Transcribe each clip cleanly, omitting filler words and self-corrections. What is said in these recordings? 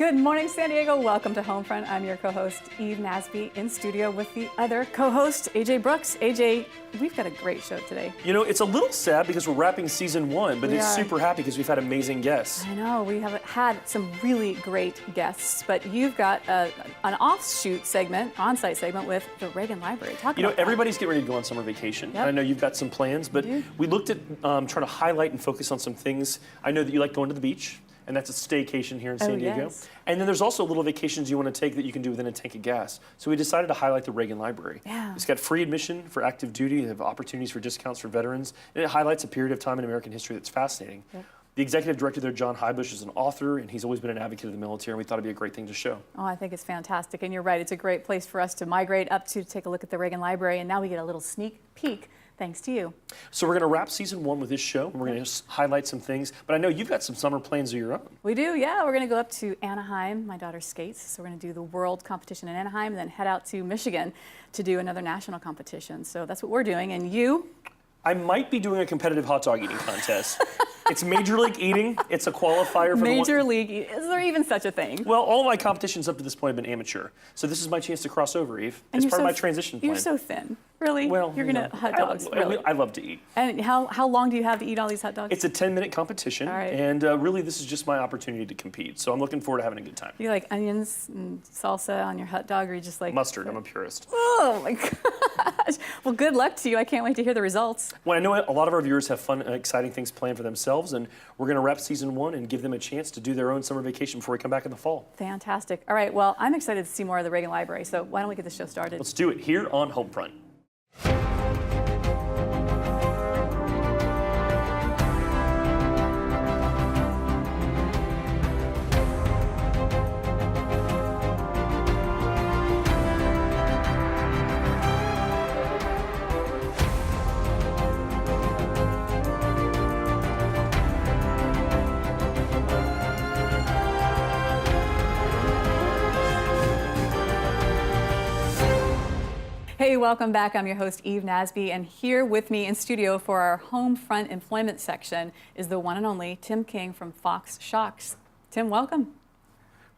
Good morning, San Diego. Welcome to Homefront. I'm your co-host, Eve Nasby, in studio with the other co-host, AJ Brooks. AJ, we've got a great show today. You know, it's a little sad because we're wrapping season 1, but it's super happy because we've had amazing guests. I know, we have had some really great guests, but you've got an offshoot segment, on-site segment with the Reagan Library. Talk about that. Everybody's getting ready to go on summer vacation. Yep. I know you've got some plans, but we looked at trying to highlight and focus on some things. I know that you like going to the beach. And that's a staycation here in San Diego. Yes. And then there's also little vacations you want to take that you can do within a tank of gas. So we decided to highlight the Reagan Library. Yeah. It's got free admission for active duty. They have opportunities for discounts for veterans. And it highlights a period of time in American history that's fascinating. Yep. The executive director there, John Heubusch, is an author, and he's always been an advocate of the military, and we thought it'd be a great thing to show. Oh, I think it's fantastic. And you're right, it's a great place for us to migrate up to take a look at the Reagan Library. And now we get a little sneak peek. Thanks to you. So we're going to wrap season 1 with this show, and we're going to just highlight some things. But I know you've got some summer plans of your own. We do, yeah. We're going to go up to Anaheim. My daughter skates, so we're going to do the world competition in Anaheim, and then head out to Michigan to do another national competition. So that's what we're doing. And you? I might be doing a competitive hot dog eating contest. It's Major League Eating. It's a qualifier for Major League. Is there even such a thing? Well, all of my competitions up to this point have been amateur. So this is my chance to cross over, Eve. It's part of my transition plan. You're so thin. Really? Well, you're going to hot dogs. Really? I love to eat. And how long do you have to eat all these hot dogs? It's a 10-minute competition. All right. And really, this is just my opportunity to compete. So I'm looking forward to having a good time. Do you like onions and salsa on your hot dog, or you just like mustard? I'm a purist. Oh my gosh. Well, good luck to you. I can't wait to hear the results. Well, I know a lot of our viewers have fun and exciting things planned for themselves, and we're going to wrap season 1 and give them a chance to do their own summer vacation before we come back in the fall. Fantastic. All right, well, I'm excited to see more of the Reagan Library, so why don't we get the show started? Let's do it here on Homefront. Hey, welcome back. I'm your host, Eve Nasby, and here with me in studio for our Homefront employment section is the one and only Tim King from Fox Shocks. Tim, welcome.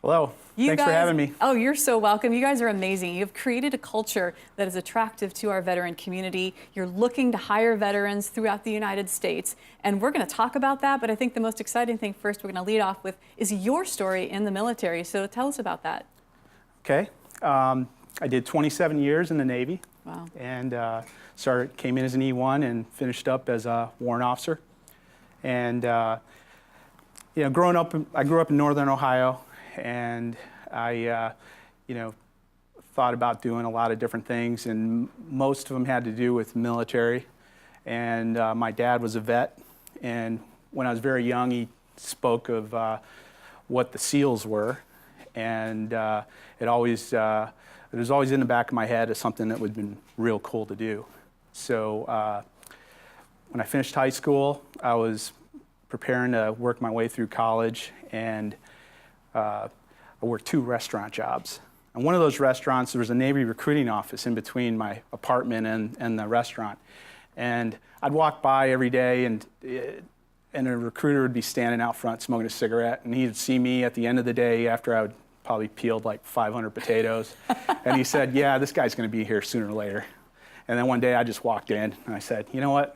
Hello. Thanks for having me. Oh, you're so welcome. You guys are amazing. You've created a culture that is attractive to our veteran community. You're looking to hire veterans throughout the United States, and we're going to talk about that, but I think the most exciting thing first we're going to lead off with is your story in the military, so tell us about that. Okay. I did 27 years in the Navy. Wow. And came in as an E1 and finished up as a warrant officer. And I grew up in Northern Ohio, and I thought about doing a lot of different things, and most of them had to do with military. And my dad was a vet, and when I was very young, he spoke of what the SEALs were, and it was always in the back of my head as something that would have been real cool to do. So when I finished high school, I was preparing to work my way through college, and I worked 2 restaurant jobs. And one of those restaurants, there was a Navy recruiting office in between my apartment and the restaurant. And I'd walk by every day, and a recruiter would be standing out front smoking a cigarette, and he'd see me at the end of the day after I would probably peeled like 500 potatoes. And he said, yeah, this guy's going to be here sooner or later. And then one day I just walked in and I said, you know what?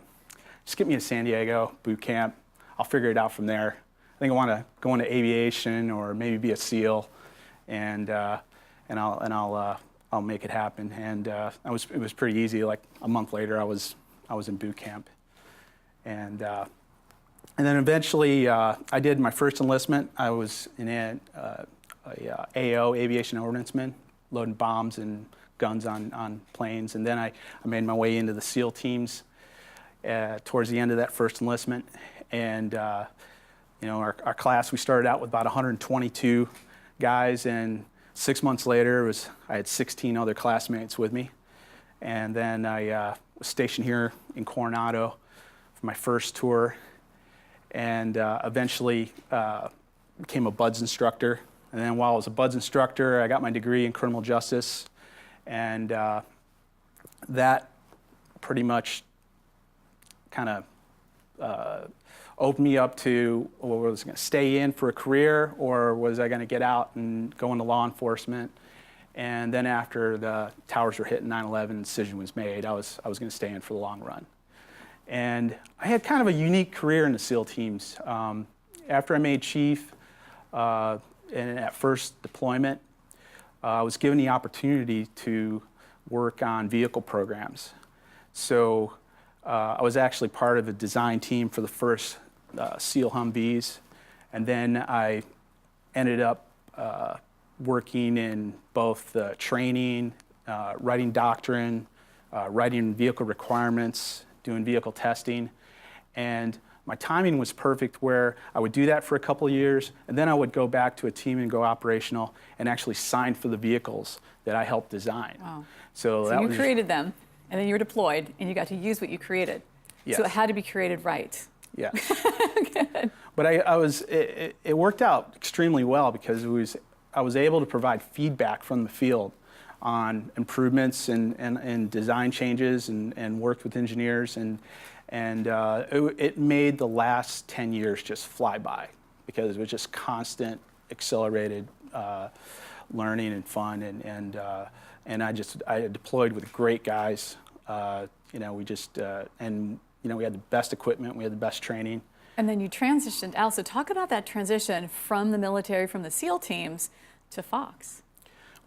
Just get me to San Diego boot camp. I'll figure it out from there. I think I want to go into aviation or maybe be a SEAL, and I'll make it happen. And it was pretty easy. Like a month later, I was in boot camp. And then eventually I did my first enlistment. I was in AO, aviation ordnanceman, loading bombs and guns on planes. And then I made my way into the SEAL teams towards the end of that first enlistment. And our class, we started out with about 122 guys, and 6 months later I had 16 other classmates with me. And then I was stationed here in Coronado for my first tour, and eventually became a BUDS instructor. And then while I was a BUDS instructor, I got my degree in criminal justice, and that pretty much kind of opened me up to, well, was I going to stay in for a career, or was I going to get out and go into law enforcement? And then after the towers were hit in 9/11, the decision was made. I was going to stay in for the long run. And I had kind of a unique career in the SEAL teams. After I made chief, and at first deployment, I was given the opportunity to work on vehicle programs. So I was actually part of a design team for the first SEAL Humvees, and then I ended up working in both training, writing doctrine, writing vehicle requirements, doing vehicle testing, and my timing was perfect where I would do that for a couple of years, and then I would go back to a team and go operational and actually sign for the vehicles that I helped design. Wow. So you created them, and then you were deployed, and you got to use what you created. Yes. So it had to be created right. Yeah. Good. But it worked out extremely well because I was able to provide feedback from the field on improvements and design changes and worked with engineers, and it made the last 10 years just fly by because it was just constant accelerated learning and fun, and I deployed with great guys. We had the best equipment, we had the best training. And then you transitioned out. So talk about that transition from the military, from the SEAL teams to Fox.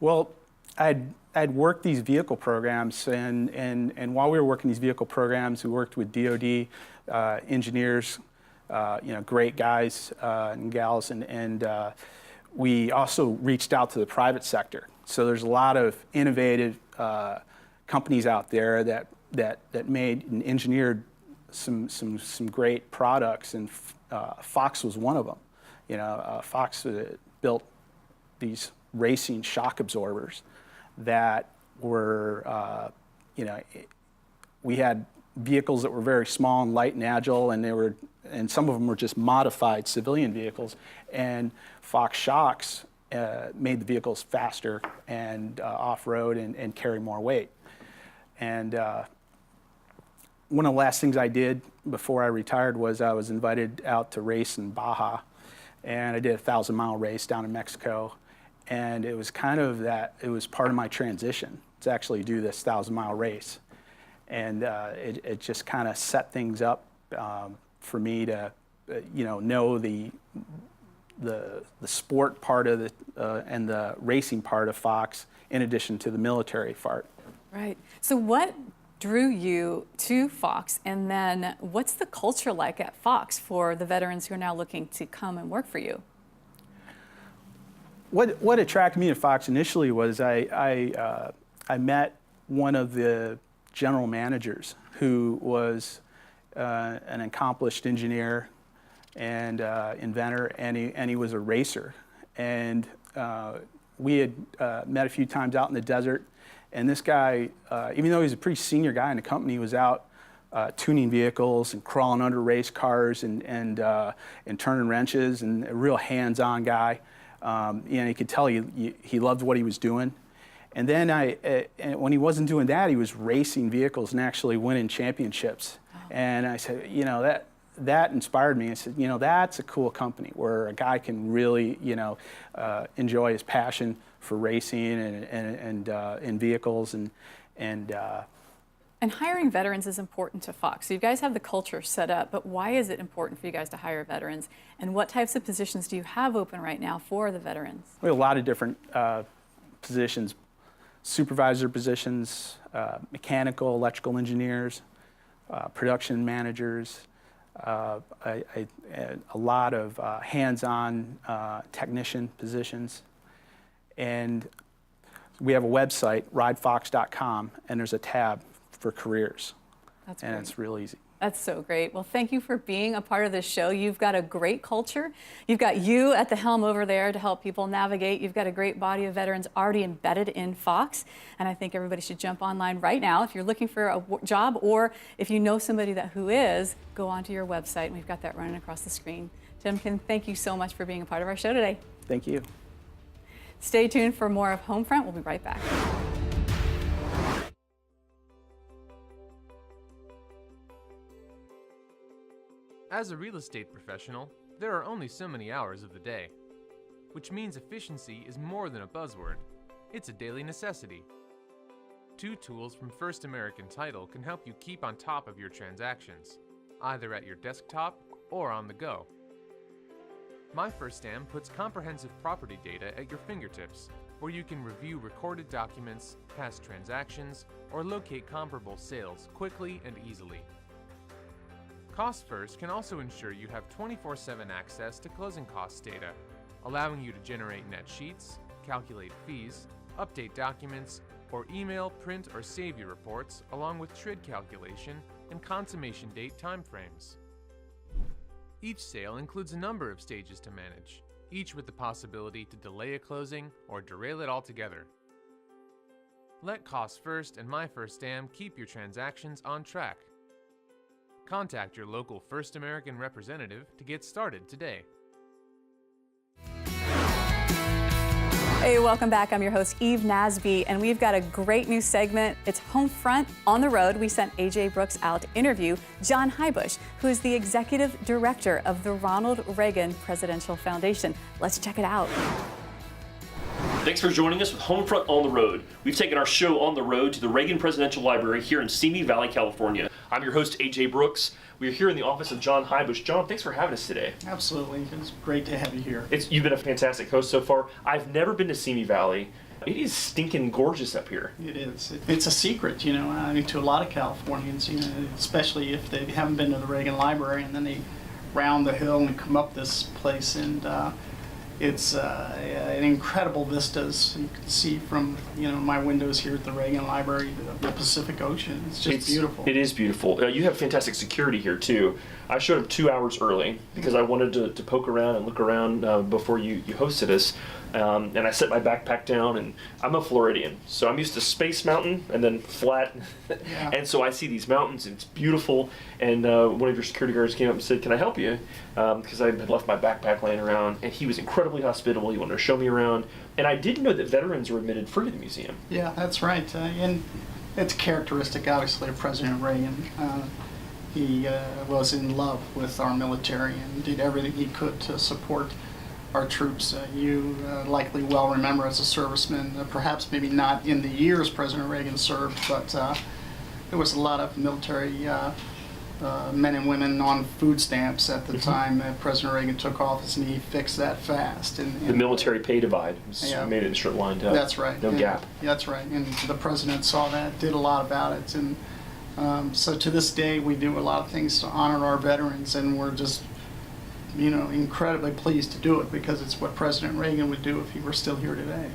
Well, I'd worked these vehicle programs, and while we were working these vehicle programs, we worked with DoD engineers, great guys and gals, and we also reached out to the private sector. So there's a lot of innovative companies out there that made and engineered some great products, and Fox was one of them. Fox built these racing shock absorbers that were, we had vehicles that were very small and light and agile, and some of them were just modified civilian vehicles, and Fox shocks made the vehicles faster and off-road and carry more weight. And one of the last things I did before I retired was I was invited out to race in Baja, and I did a 1,000-mile race down in Mexico. And it was it was part of my transition to actually do this 1,000-mile race. And it just kind of set things up for me to, know the sport part of and the racing part of Fox in addition to the military part. Right. So what drew you to Fox, and then what's the culture like at Fox for the veterans who are now looking to come and work for you? What attracted me to Fox initially was I met one of the general managers who was an accomplished engineer and inventor, and he was a racer. And we had met a few times out in the desert, and this guy, even though he was a pretty senior guy in the company, was out tuning vehicles and crawling under race cars and turning wrenches, and a real hands-on guy. You could tell he loved what he was doing. And then when he wasn't doing that, he was racing vehicles and actually winning championships. Oh. And I said, that inspired me. I said, that's a cool company where a guy can really, enjoy his passion for racing and in vehicles And hiring veterans is important to Fox. So you guys have the culture set up, but why is it important for you guys to hire veterans? And what types of positions do you have open right now for the veterans? We have a lot of different positions, supervisor positions, mechanical, electrical engineers, production managers, a lot of hands-on technician positions. And we have a website, ridefox.com, and there's a tab for careers. That's great. And it's real easy. That's so great. Well, thank you for being a part of this show. You've got a great culture. You've got you at the helm over there to help people navigate. You've got a great body of veterans already embedded in Fox. And I think everybody should jump online right now. If you're looking for a job, or if you know somebody who is, go onto your website. And we've got that running across the screen. Timken, thank you so much for being a part of our show today. Thank you. Stay tuned for more of Homefront. We'll be right back. As a real estate professional, there are only so many hours of the day, which means efficiency is more than a buzzword. It's a daily necessity. Two tools from First American Title can help you keep on top of your transactions, either at your desktop or on the go. My First Stam puts comprehensive property data at your fingertips, where you can review recorded documents, past transactions, or locate comparable sales quickly and easily. Cost First can also ensure you have 24/7 access to closing costs data, allowing you to generate net sheets, calculate fees, update documents, or email, print, or save your reports, along with TRID calculation and consummation date timeframes. Each sale includes a number of stages to manage, each with the possibility to delay a closing or derail it altogether. Let Cost First and My First Stam keep your transactions on track. Contact your local First American representative to get started today. Hey, welcome back. I'm your host, Eve Nasby, and we've got a great new segment. It's Homefront on the Road. We sent AJ Brooks out to interview John Heubusch, who is the executive director of the Ronald Reagan Presidential Foundation. Let's check it out. Thanks for joining us with Homefront on the Road. We've taken our show on the road to the Reagan Presidential Library here in Simi Valley, California. I'm your host, AJ Brooks. We're here in the office of John Heubusch. John, thanks for having us today. Absolutely. It's great to have you here. You've been a fantastic host so far. I've never been to Simi Valley. It is stinking gorgeous up here. It is. It's a secret, I mean, to a lot of Californians, especially if they haven't been to the Reagan Library, and then they round the hill and come up this place, and it's an incredible vistas. You can see from my windows here at the Reagan Library the Pacific Ocean. It's just beautiful. It is beautiful. You have fantastic security here too. I showed up 2 hours early because I wanted to poke around and look around before you hosted us. And I set my backpack down, and I'm a Floridian, so I'm used to Space Mountain and then flat. Yeah. And so I see these mountains, and it's beautiful. And one of your security guards came up and said, "Can I help you?" Because I had left my backpack laying around, and he was incredibly hospitable. He wanted to show me around. And I didn't know that veterans were admitted free to the museum. Yeah, that's right. And it's characteristic, obviously, of President Reagan. He was in love with our military and did everything he could to support our troops. You likely well remember as a serviceman, perhaps maybe not in the years President Reagan served, but there was a lot of military men and women on food stamps at the time that President Reagan took office, and he fixed that fast. And the military pay divide made it straight lined up. That's right. No gap. That's right. And the president saw that, did a lot about it. And so to this day, we do a lot of things to honor our veterans, and we're just incredibly pleased to do it because it's what President Reagan would do if he were still here today.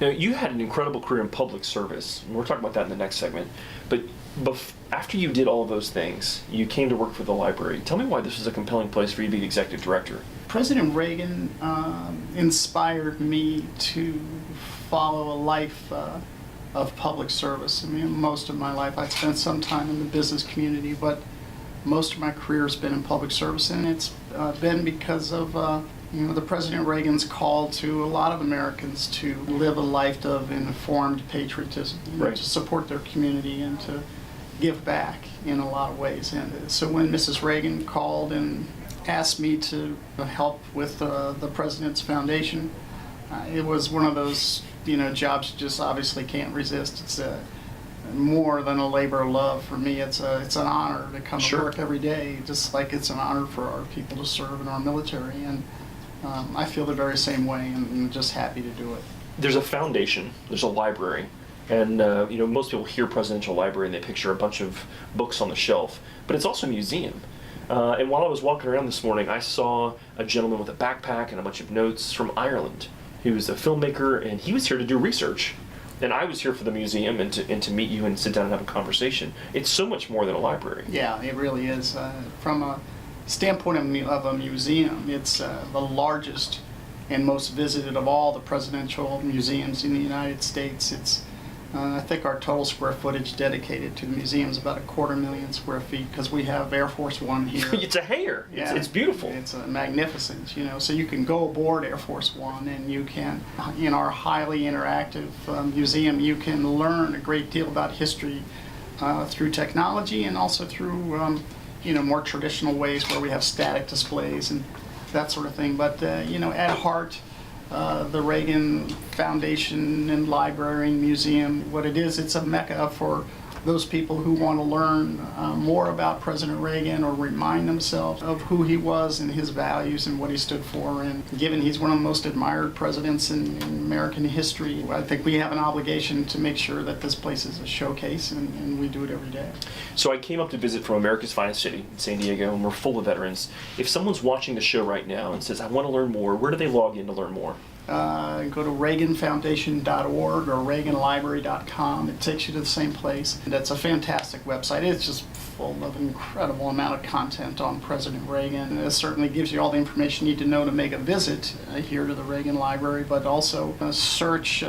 Now, you had an incredible career in public service, and we'll talk about that in the next segment. But after you did all of those things, you came to work for the library. Tell me why this was a compelling place for you to be the executive director. President Reagan inspired me to follow a life of public service. I mean, most of my life I spent some time in the business community, but most of my career has been in public service, and it's been because of the President Reagan's call to a lot of Americans to live a life of informed patriotism, right, to support their community and to give back in a lot of ways. And so when Mrs. Reagan called and asked me to help with the President's Foundation, it was one of those jobs you just obviously can't resist. It's more than a labor of love for me. It's an honor to come to work every day, just like it's an honor for our people to serve in our military. And I feel the very same way, and I'm just happy to do it. There's a foundation, there's a library, and most people hear Presidential Library and they picture a bunch of books on the shelf, but it's also a museum. And while I was walking around this morning, I saw a gentleman with a backpack and a bunch of notes from Ireland. He was a filmmaker, and he was here to do research. And I was here for the museum and to meet you and sit down and have a conversation. It's so much more than a library. Yeah, it really is. From a standpoint of a museum, it's the largest and most visited of all the presidential museums in the United States. It's I think our total square footage dedicated to the museum is about 250,000 square feet, because we have Air Force One here. It's a hangar. Yeah. It's beautiful. It's magnificent, So you can go aboard Air Force One, and you can, in our highly interactive museum, you can learn a great deal about history through technology and also through more traditional ways where we have static displays and that sort of thing. But, at heart, the Reagan Foundation and Library and Museum, what it is, it's a mecca for those people who want to learn more about President Reagan or remind themselves of who he was and his values and what he stood for. And given he's one of the most admired presidents in American history, I think we have an obligation to make sure that this place is a showcase, and we do it every day. So I came up to visit from America's finest city, San Diego, and we're full of veterans. If someone's watching the show right now and says, I want to learn more, where do they log in to learn more? Go to reaganfoundation.org or reaganlibrary.com. It takes you to the same place. That's a fantastic website. It's just full of incredible amount of content on President Reagan. It certainly gives you all the information you need to know to make a visit here to the Reagan Library, but also search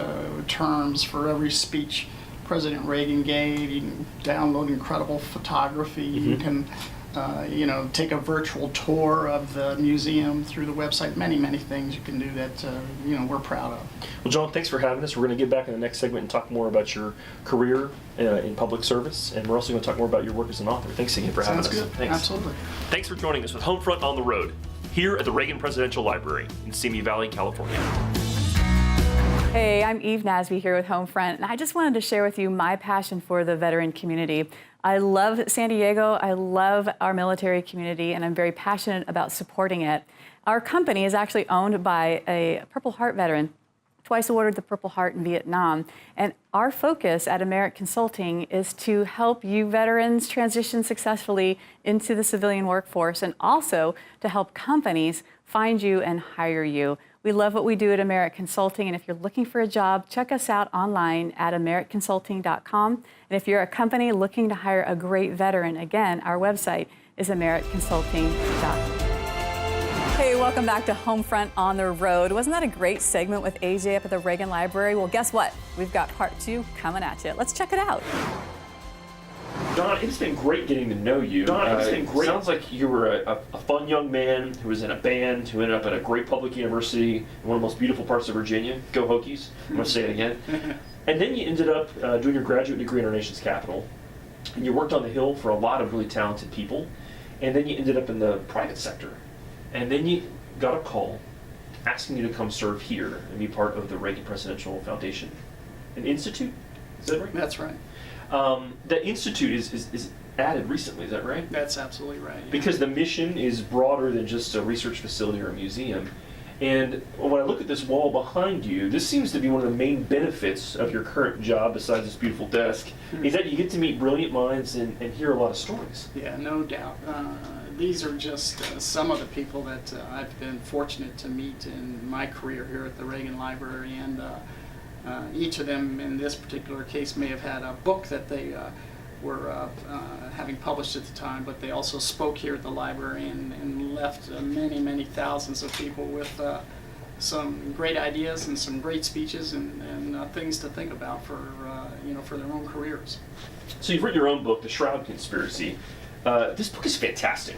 terms for every speech President Reagan gave. You can download incredible photography. You can take a virtual tour of the museum through the website. Many, many things you can do that, we're proud of. Well, John, thanks for having us. We're going to get back in the next segment and talk more about your career in public service, and we're also going to talk more about your work as an author. Thanks again for having us. Sounds good. Thanks. Absolutely. Thanks for joining us with Homefront on the Road, here at the Reagan Presidential Library in Simi Valley, California. Hey, I'm Eve Nasby here with Homefront, and I just wanted to share with you my passion for the veteran community. I love San Diego, I love our military community, and I'm very passionate about supporting it. Our company is actually owned by a Purple Heart veteran, twice awarded the Purple Heart in Vietnam. And our focus at Amerit Consulting is to help you veterans transition successfully into the civilian workforce, and also to help companies find you and hire you. We love what we do at Amerit Consulting, and if you're looking for a job, check us out online at ameritconsulting.com. And if you're a company looking to hire a great veteran, again, our website is ameritconsulting.com. Hey, welcome back to Homefront on the Road. Wasn't that a great segment with AJ up at the Reagan Library? Well, guess what? We've got part 2 coming at you. Let's check it out. John, it's been great getting to know you. John, it's been great. Sounds like you were a fun young man who was in a band, who ended up at a great public university in one of the most beautiful parts of Virginia. Go Hokies. I'm going to say it again. And then you ended up doing your graduate degree in our nation's capital. And you worked on the Hill for a lot of really talented people. And then you ended up in the private sector. And then you got a call asking you to come serve here and be part of the Reagan Presidential Foundation, an institute. Is that right? That's right. The institute is added recently, is that right? That's absolutely right. Yeah. Because the mission is broader than just a research facility or a museum. And when I look at this wall behind you, this seems to be one of the main benefits of your current job, besides this beautiful desk, is that you get to meet brilliant minds and hear a lot of stories. Yeah, no doubt. These are just some of the people that I've been fortunate to meet in my career here at the Reagan Library, and each of them in this particular case may have had a book that they were having published at the time, but they also spoke here at the library and left many, many thousands of people with some great ideas and some great speeches and things to think about for their own careers. So you've written your own book, The Shroud Conspiracy. This book is fantastic.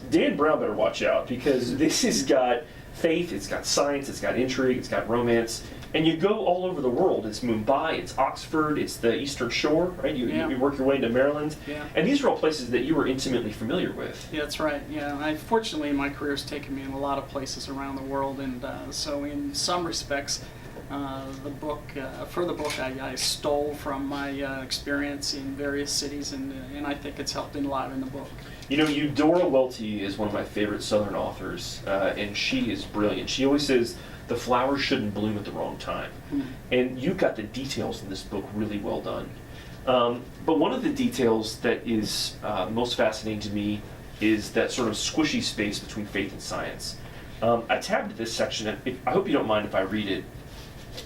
Dan Brown better watch out, because this has got faith, it's got science, it's got intrigue, it's got romance, and you go all over the world. It's Mumbai, it's Oxford, it's the Eastern Shore, right? You work your way into Maryland, and these are all places that you were intimately familiar with. Yeah, that's right. Yeah, fortunately, my career has taken me in a lot of places around the world, and so in some respects, the book I stole from my experience in various cities, and I think it's helped enliven the book. You know, Eudora Welty is one of my favorite Southern authors, and she is brilliant. She always says the flowers shouldn't bloom at the wrong time. And you got the details in this book really well done. But one of the details that is most fascinating to me is that sort of squishy space between faith and science. I tabbed this section, and I hope you don't mind if I read it,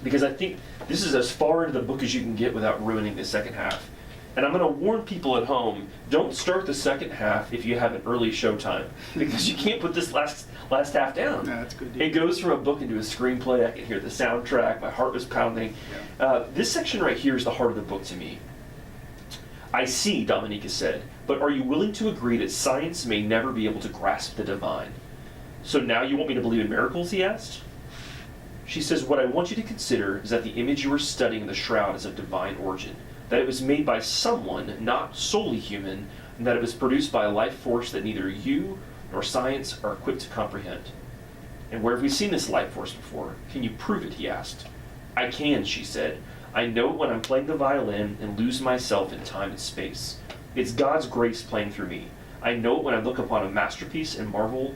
because I think this is as far into the book as you can get without ruining the second half. And I'm going to warn people at home, don't start the second half if you have an early showtime, because you can't put this last half down. No, that's good. It goes from a book into a screenplay. I can hear the soundtrack. My heart was pounding. This section right here is the heart of the book to me. I see, Dominica said, but are you willing to agree that science may never be able to grasp the divine? So now you want me to believe in miracles, he asked. She says, what I want you to consider is that the image you are studying in the shroud is of divine origin, that it was made by someone, not solely human, and that it was produced by a life force that neither you nor science are equipped to comprehend. And where have we seen this life force before? Can you prove it, he asked. I can, she said. I know it when I'm playing the violin and lose myself in time and space. It's God's grace playing through me. I know it when I look upon a masterpiece and marvel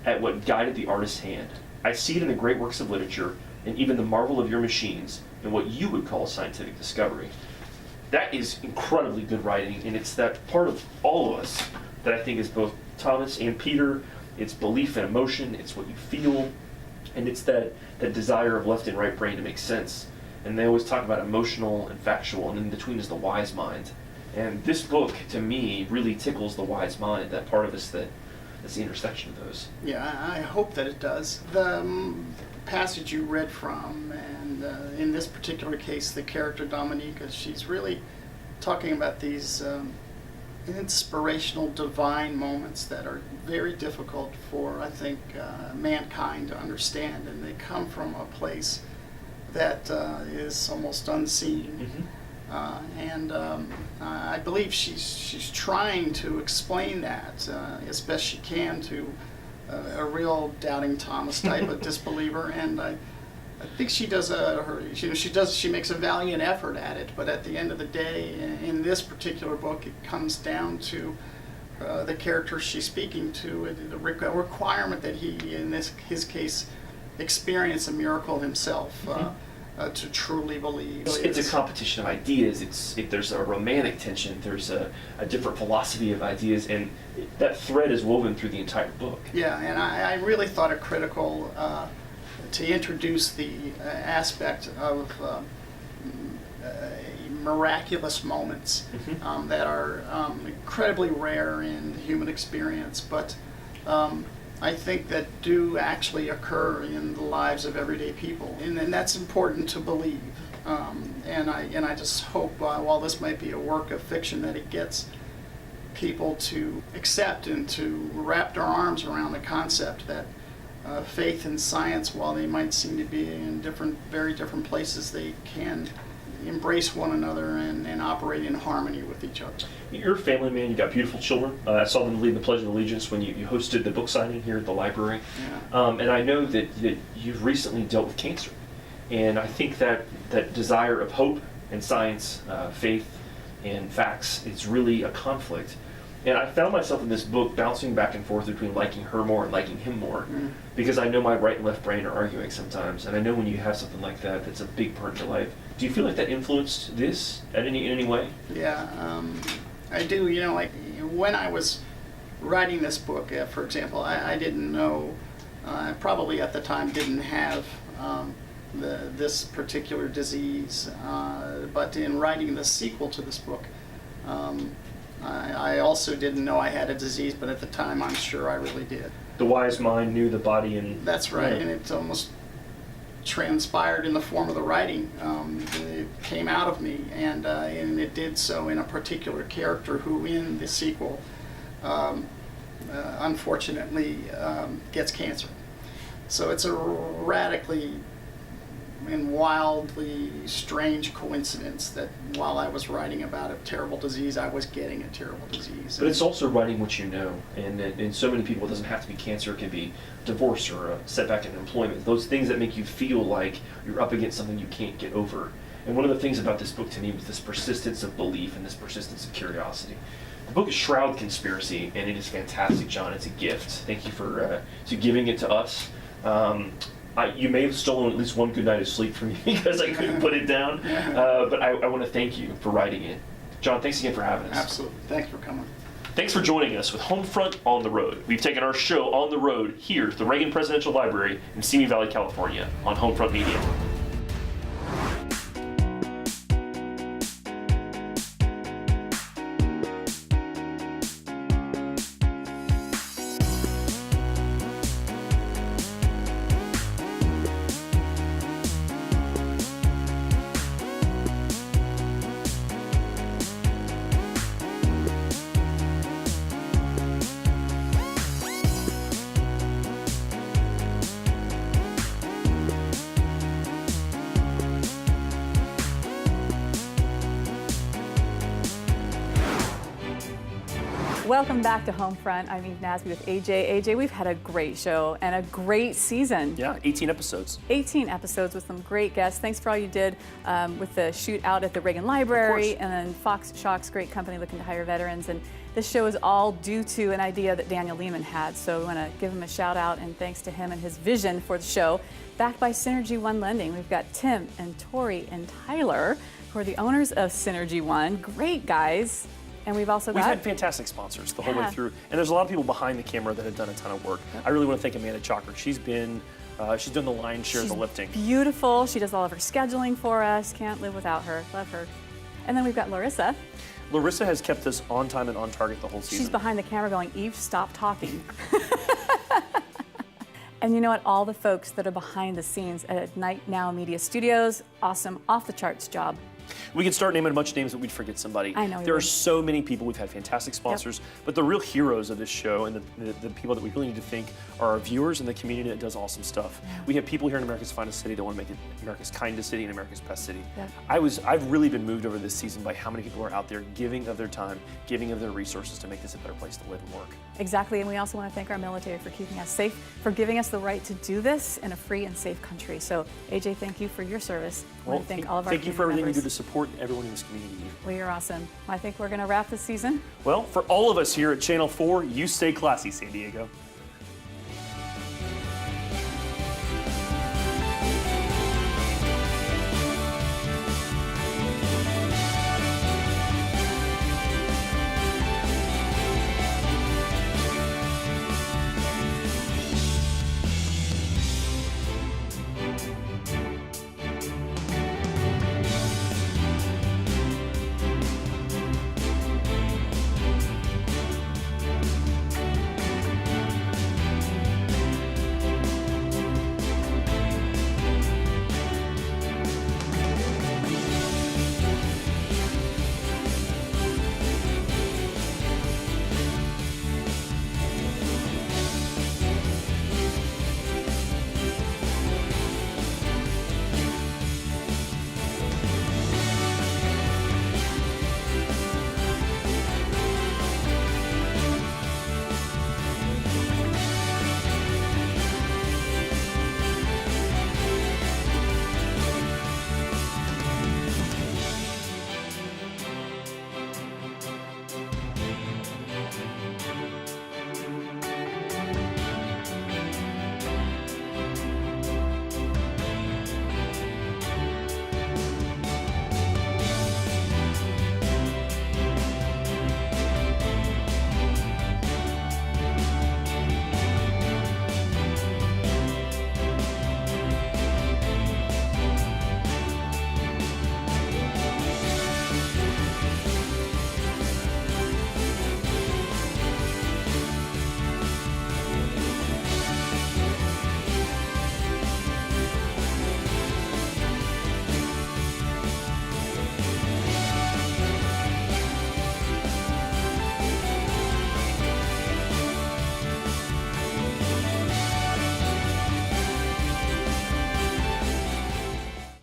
at what guided the artist's hand. I see it in the great works of literature and even the marvel of your machines and what you would call scientific discovery. That is incredibly good writing, and it's that part of all of us that I think is both Thomas and Peter. It's belief and emotion, it's what you feel, and it's that desire of left and right brain to make sense. And they always talk about emotional and factual, and in between is the wise mind. And this book, to me, really tickles the wise mind, that part of us that's the intersection of those. Yeah, I hope that it does. The passage you read from, and in this particular case, the character Dominica, she's really talking about these inspirational, divine moments that are very difficult for, I think, mankind to understand, and they come from a place that is almost unseen. I believe she's trying to explain that as best she can to a real doubting Thomas type of disbeliever, and I think she does she makes a valiant effort at it, but at the end of the day, in this particular book, it comes down to the character she's speaking to, the requirement that he, in his case, experience a miracle himself to truly believe. It's a competition of ideas. If there's a romantic tension, there's a different philosophy of ideas, and that thread is woven through the entire book. Yeah, and I really thought it critical to introduce the aspect of miraculous moments that are incredibly rare in the human experience, but I think that do actually occur in the lives of everyday people, and that's important to believe. And I just hope, while this might be a work of fiction, that it gets people to accept and to wrap their arms around the concept that faith and science, while they might seem to be in very different places, they can embrace one another and operate in harmony with each other. You're a family man, you got beautiful children. I saw them lead the Pledge of Allegiance when you hosted the book signing here at the library. Yeah. And I know that you've recently dealt with cancer. And I think that desire of hope and science, faith and facts, is really a conflict. And I found myself in this book bouncing back and forth between liking her more and liking him more, because I know my right and left brain are arguing sometimes, and I know when you have something like that, that's a big part of your life. Do you feel like that influenced this in any way? Yeah, I do. You know, like when I was writing this book, for example, I didn't know, I probably at the time didn't have this particular disease, but in writing the sequel to this book, I also didn't know I had a disease, but at the time I'm sure I really did. The wise mind knew the body, and that's right, and it almost transpired in the form of the writing. It came out of me, and it did so in a particular character who, in the sequel, unfortunately gets cancer. So it's a radically and wildly strange coincidence that while I was writing about a terrible disease, I was getting a terrible disease. But it's also writing what you know, and so many people, it doesn't have to be cancer, it can be divorce or a setback in employment, those things that make you feel like you're up against something you can't get over. And one of the things about this book to me was this persistence of belief and this persistence of curiosity. The book is Shroud Conspiracy, and it is fantastic, John. It's a gift. Thank you for giving it to us. You may have stolen at least one good night of sleep from me because I couldn't put it down, but I want to thank you for writing it. John, thanks again for having us. Absolutely. Thanks for coming. Thanks for joining us with Homefront on the Road. We've taken our show on the road here at the Reagan Presidential Library in Simi Valley, California on Homefront Media. Welcome back to Homefront. I'm Eve Nasby with AJ. AJ, we've had a great show and a great season. Yeah, 18 episodes. 18 episodes with some great guests. Thanks for all you did with the shoot out at the Reagan Library, and then Fox Shock's great company looking to hire veterans. And this show is all due to an idea that Daniel Lehman had. So we want to give him a shout out and thanks to him and his vision for the show. Backed by Synergy One Lending, we've got Tim and Tori and Tyler, who are the owners of Synergy One. Great guys. And we've also We've had fantastic sponsors the whole way through, and there's a lot of people behind the camera that have done a ton of work. I really want to thank Amanda Chalker. She's done the lion's share of the lifting. Beautiful. She does all of her scheduling for us. Can't live without her. Love her. And then we've got Larissa. Larissa has kept us on time and on target the whole season. She's behind the camera going, Eve, stop talking. And you know what? All the folks that are behind the scenes at Night Now Media Studios, awesome, off the charts job. We could start naming a bunch of names, but we'd forget somebody. I know. There are so many people. We've had fantastic sponsors, but the real heroes of this show and the people that we really need to thank are our viewers and the community that does awesome stuff. We have people here in America's finest city that want to make it America's kindest city and America's best city. I've really been moved over this season by how many people are out there giving of their time, giving of their resources to make this a better place to live and work. Exactly, and we also want to thank our military for keeping us safe, for giving us the right to do this in a free and safe country. So, AJ, thank you for your service. Well, thank all of our thank you for everything members. you do to support everyone in this community. Well, you're awesome. I think we're going to wrap this season. Well, for all of us here at Channel 4, you stay classy, San Diego.